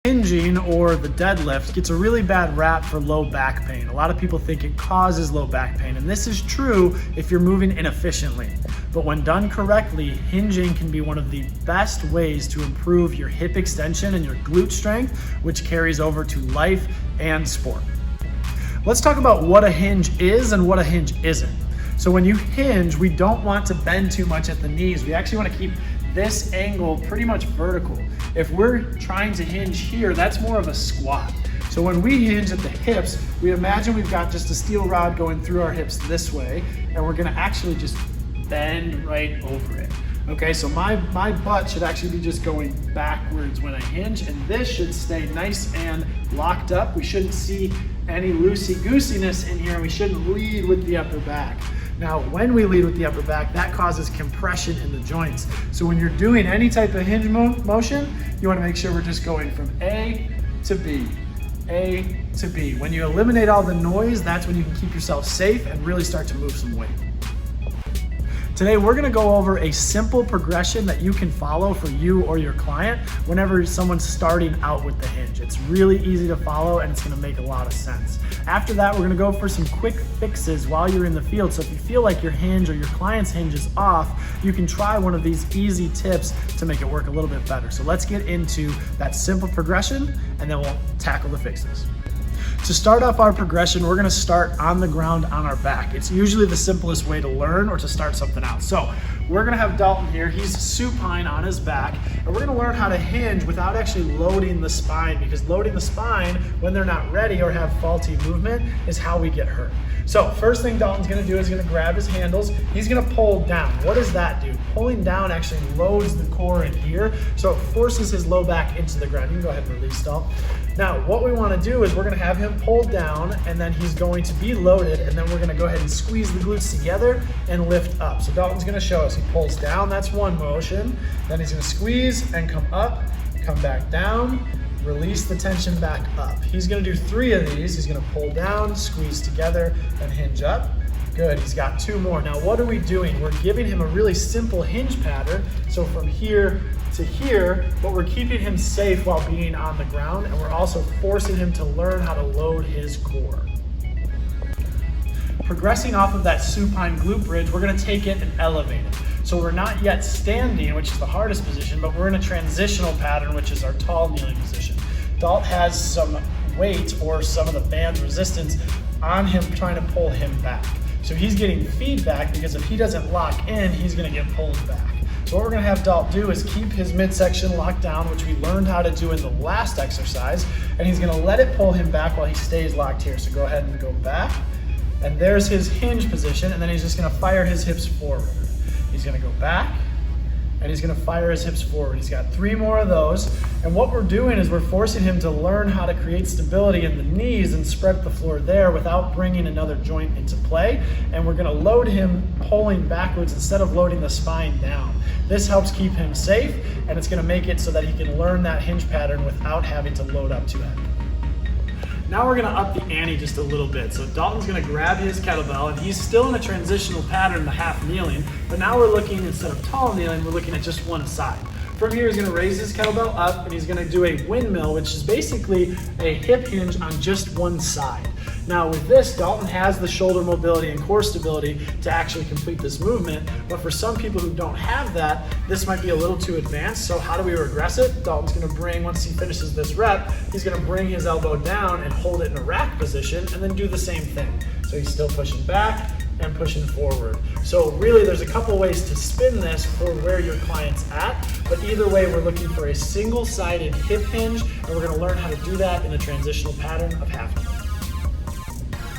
Hinging, or the deadlift, gets a really bad rap for low back pain. A lot of people think it causes low back pain, and this is true if you're moving inefficiently. But when done correctly, hinging can be one of the best ways to improve your hip extension and your glute strength, which carries over to life and sport. Let's talk about what a hinge is and what a hinge isn't. So when you hinge, we don't want to bend too much at the knees. We actually want to keep this angle pretty much vertical. If we're trying to hinge here, that's more of a squat. So when we hinge at the hips, we imagine we've got just a steel rod going through our hips this way, and we're gonna actually just bend right over it. Okay, so my butt should actually be just going backwards when I hinge, and this should stay nice and locked up. We shouldn't see any loosey-goosiness in here, and we shouldn't lead with the upper back. Now, when we lead with the upper back, that causes compression in the joints. So when you're doing any type of hinge motion, you wanna make sure we're just going from A to B, A to B. When you eliminate all the noise, that's when you can keep yourself safe and really start to move some weight. Today, we're gonna go over a simple progression that you can follow for you or your client whenever someone's starting out with the hinge. It's really easy to follow and it's gonna make a lot of sense. After that, we're gonna go for some quick fixes while you're in the field. So if you feel like your hinge or your client's hinge is off, you can try one of these easy tips to make it work a little bit better. So let's get into that simple progression and then we'll tackle the fixes. To start off our progression, we're gonna start on the ground on our back. It's usually the simplest way to learn or to start something out. So we're gonna have Dalton here. He's supine on his back, and we're gonna learn how to hinge without actually loading the spine, because loading the spine when they're not ready or have faulty movement is how we get hurt. So first thing Dalton's gonna do is gonna grab his handles. He's gonna pull down. What does that do? Pulling down actually loads the core in here, so it forces his low back into the ground. You can go ahead and release, Dalton. Now, what we wanna do is we're gonna have him pull down, and then he's going to be loaded, and then we're gonna go ahead and squeeze the glutes together and lift up. So Dalton's gonna show us. He pulls down, that's one motion. Then he's gonna squeeze and come up, come back down, release the tension back up. He's gonna do 3 of these. He's gonna pull down, squeeze together, and hinge up. Good, he's got 2 more. Now what are we doing? We're giving him a really simple hinge pattern. So from here to here, but we're keeping him safe while being on the ground, and we're also forcing him to learn how to load his core. Progressing off of that supine glute bridge, we're gonna take it and elevate it. So we're not yet standing, which is the hardest position, but we're in a transitional pattern, which is our tall kneeling position. Dalt has some weight or some of the band's resistance on him trying to pull him back. So he's getting feedback, because if he doesn't lock in, he's gonna get pulled back. So what we're gonna have Dalt do is keep his midsection locked down, which we learned how to do in the last exercise, and he's gonna let it pull him back while he stays locked here. So go ahead and go back, and there's his hinge position, and then he's just gonna fire his hips forward. He's gonna go back, and he's gonna fire his hips forward. He's got 3 more of those, and what we're doing is we're forcing him to learn how to create stability in the knees and spread the floor there without bringing another joint into play, and we're gonna load him pulling backwards instead of loading the spine down. This helps keep him safe, and it's gonna make it so that he can learn that hinge pattern without having to load up too heavy. Now we're gonna up the ante just a little bit. So Dalton's gonna grab his kettlebell, and he's still in a transitional pattern, the half kneeling, but now we're looking, instead of tall kneeling, we're looking at just one side. From here, he's gonna raise his kettlebell up, and he's gonna do a windmill, which is basically a hip hinge on just one side. Now with this, Dalton has the shoulder mobility and core stability to actually complete this movement, but for some people who don't have that, this might be a little too advanced. So how do we regress it? Dalton's gonna bring, once he finishes this rep, he's gonna bring his elbow down and hold it in a rack position, and then do the same thing. So he's still pushing back and pushing forward. So really there's a couple ways to spin this for where your client's at, but either way we're looking for a single-sided hip hinge, and we're gonna learn how to do that in a transitional pattern of half kneeling.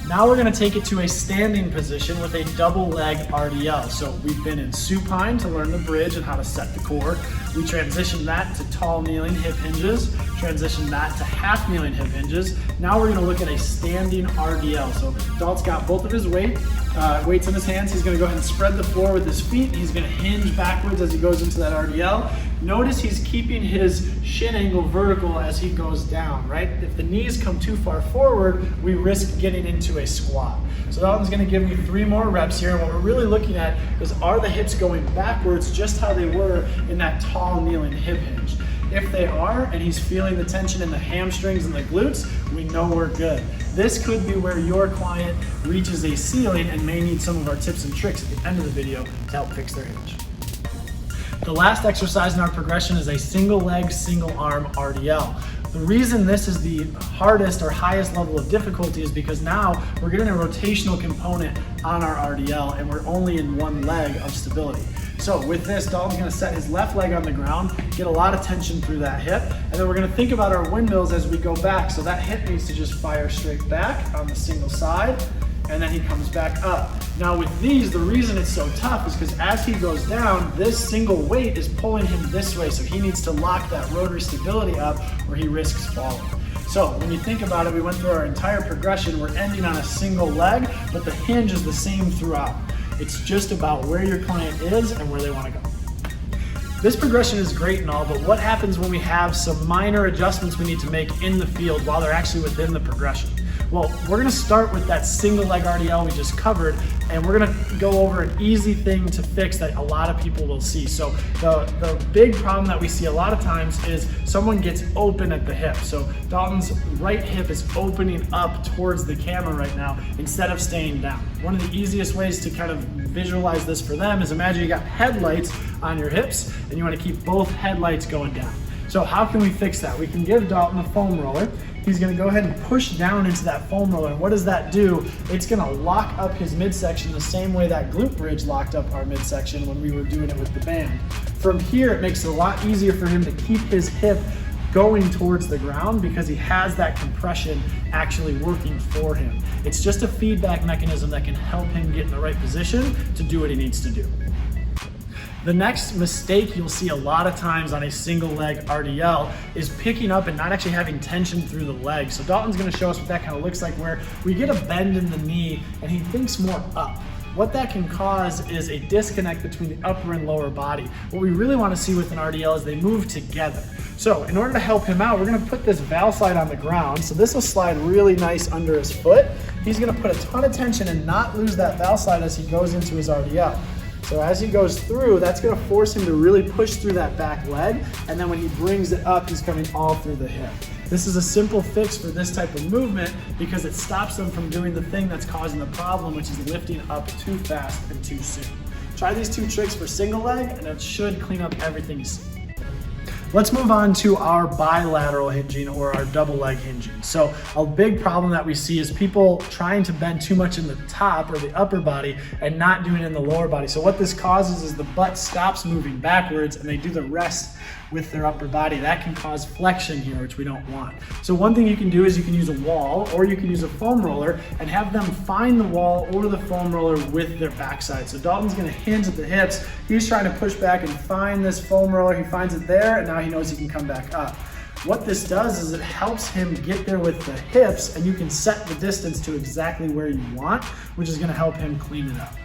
Now we're gonna take it to a standing position with a double leg RDL. So we've been in supine to learn the bridge and how to set the core. We transitioned that to tall kneeling hip hinges, transitioned that to half kneeling hip hinges. Now we're gonna look at a standing RDL. So Dalt's got both of his weights in his hands. He's gonna go ahead and spread the floor with his feet. He's gonna hinge backwards as he goes into that RDL. Notice he's keeping his shin angle vertical as he goes down, right? If the knees come too far forward, we risk getting into a squat. So Dalton's gonna give me 3 more reps here, and what we're really looking at is, are the hips going backwards just how they were in that tall kneeling hip hinge? If they are, and he's feeling the tension in the hamstrings and the glutes, we know we're good. This could be where your client reaches a ceiling and may need some of our tips and tricks at the end of the video to help fix their hinge. The last exercise in our progression is a single leg, single arm RDL. The reason this is the hardest or highest level of difficulty is because now we're getting a rotational component on our RDL and we're only in one leg of stability. So with this, Dalton's gonna set his left leg on the ground, get a lot of tension through that hip, and then we're gonna think about our windmills as we go back. So that hip needs to just fire straight back on the single side, and then he comes back up. Now with these, the reason it's so tough is because as he goes down, this single weight is pulling him this way, so he needs to lock that rotary stability up or he risks falling. So when you think about it, we went through our entire progression, we're ending on a single leg, but the hinge is the same throughout. It's just about where your client is and where they want to go. This progression is great and all, but what happens when we have some minor adjustments we need to make in the field while they're actually within the progression? Well, we're gonna start with that single leg RDL we just covered, and we're gonna go over an easy thing to fix that a lot of people will see. So the big problem that we see a lot of times is someone gets open at the hip. So Dalton's right hip is opening up towards the camera right now instead of staying down. One of the easiest ways to kind of visualize this for them is imagine you got headlights on your hips and you wanna keep both headlights going down. So how can we fix that? We can give Dalton a foam roller. He's gonna go ahead and push down into that foam roller. And what does that do? It's gonna lock up his midsection the same way that glute bridge locked up our midsection when we were doing it with the band. From here, it makes it a lot easier for him to keep his hip going towards the ground because he has that compression actually working for him. It's just a feedback mechanism that can help him get in the right position to do what he needs to do. The next mistake you'll see a lot of times on a single leg RDL is picking up and not actually having tension through the leg. So Dalton's gonna show us what that kind of looks like, where we get a bend in the knee and he thinks more up. What that can cause is a disconnect between the upper and lower body. What we really want to see with an RDL is they move together. So in order to help him out, we're gonna put this valve slide on the ground. So this will slide really nice under his foot. He's gonna put a ton of tension and not lose that valve slide as he goes into his RDL. So as he goes through, that's gonna force him to really push through that back leg, and then when he brings it up, he's coming all through the hip. This is a simple fix for this type of movement because it stops them from doing the thing that's causing the problem, which is lifting up too fast and too soon. Try these two tricks for single leg, and it should clean up everything you see. Let's move on to our bilateral hinging or our double leg hinging. So a big problem that we see is people trying to bend too much in the top or the upper body and not doing it in the lower body. So what this causes is the butt stops moving backwards and they do the rest with their upper body. That can cause flexion here, which we don't want. So one thing you can do is you can use a wall or you can use a foam roller and have them find the wall or the foam roller with their backside. So Dalton's gonna hinge at the hips. He's trying to push back and find this foam roller. He finds it there, and now he knows he can come back up. What this does is it helps him get there with the hips, and you can set the distance to exactly where you want, which is gonna help him clean it up.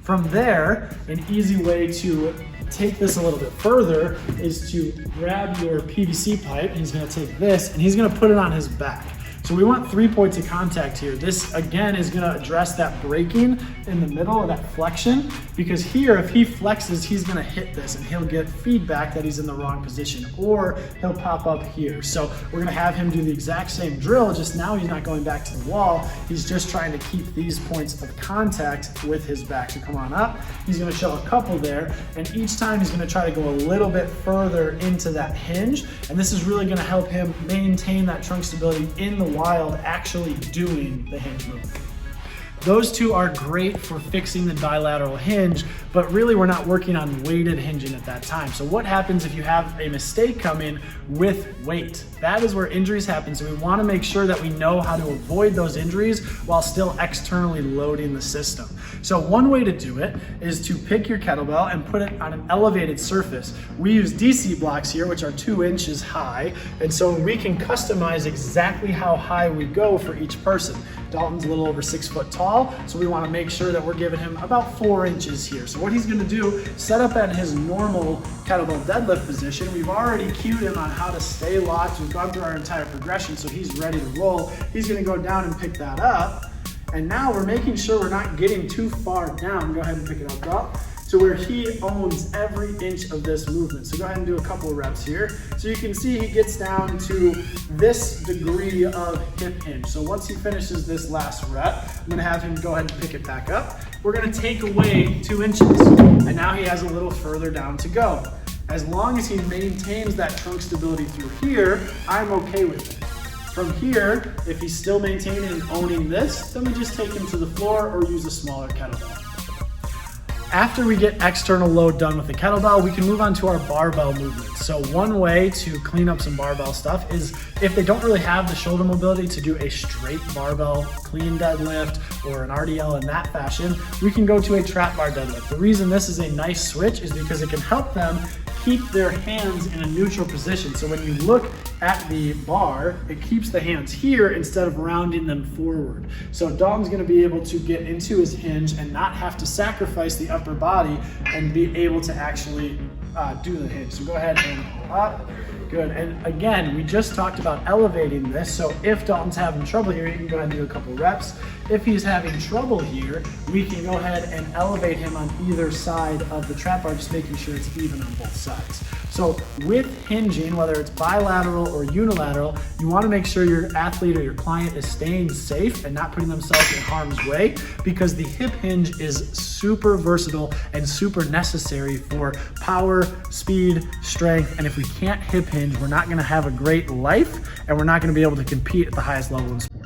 From there, an easy way to take this a little bit further is to grab your PVC pipe. He's gonna take this and he's gonna put it on his back. So we want 3 points of contact here. This again is gonna address that breaking in the middle or that flexion, because here if he flexes, he's gonna hit this and he'll get feedback that he's in the wrong position, or he'll pop up here. So we're gonna have him do the exact same drill, just now he's not going back to the wall, he's just trying to keep these points of contact with his back. So come on up, he's gonna show a couple there, and each time he's gonna try to go a little bit further into that hinge, and this is really gonna help him maintain that trunk stability in the wild, actually doing the hinge movement. Those two are great for fixing the bilateral hinge, but really we're not working on weighted hinging at that time. So what happens if you have a mistake come in with weight? That is where injuries happen. So we want to make sure that we know how to avoid those injuries while still externally loading the system. So one way to do it is to pick your kettlebell and put it on an elevated surface. We use DC blocks here, which are 2 inches high. And so we can customize exactly how high we go for each person. Dalton's a little over 6 foot tall, so we want to make sure that we're giving him about 4 inches here. So what he's going to do, set up at his normal kettlebell deadlift position. We've already cued him on how to stay locked. We've gone through our entire progression, so he's ready to roll. He's going to go down and pick that up. And now we're making sure we're not getting too far down. Go ahead and pick it up, Dalt. to where he owns every inch of this movement. So go ahead and do a couple of reps here. So you can see he gets down to this degree of hip hinge. So once he finishes this last rep, I'm gonna have him go ahead and pick it back up. We're gonna take away 2 inches, and now he has a little further down to go. As long as he maintains that trunk stability through here, I'm okay with it. From here, if he's still maintaining and owning this, then we just take him to the floor or use a smaller kettlebell. After we get external load done with the kettlebell, we can move on to our barbell movement. So one way to clean up some barbell stuff is if they don't really have the shoulder mobility to do a straight barbell clean deadlift or an RDL in that fashion, we can go to a trap bar deadlift. The reason this is a nice switch is because it can help them keep their hands in a neutral position. So when you look at the bar, it keeps the hands here instead of rounding them forward. So Dom's gonna be able to get into his hinge and not have to sacrifice the upper body and be able to actually do the hinge. So go ahead and up. Good, and again, we just talked about elevating this, so if Dalton's having trouble here, you can go ahead and do a couple reps. If he's having trouble here, we can go ahead and elevate him on either side of the trap bar, just making sure it's even on both sides. So with hinging, whether it's bilateral or unilateral, you wanna make sure your athlete or your client is staying safe and not putting themselves in harm's way, because the hip hinge is super versatile and super necessary for power, speed, strength, and if we can't hip hinge, we're not gonna have a great life and we're not gonna be able to compete at the highest level in sport.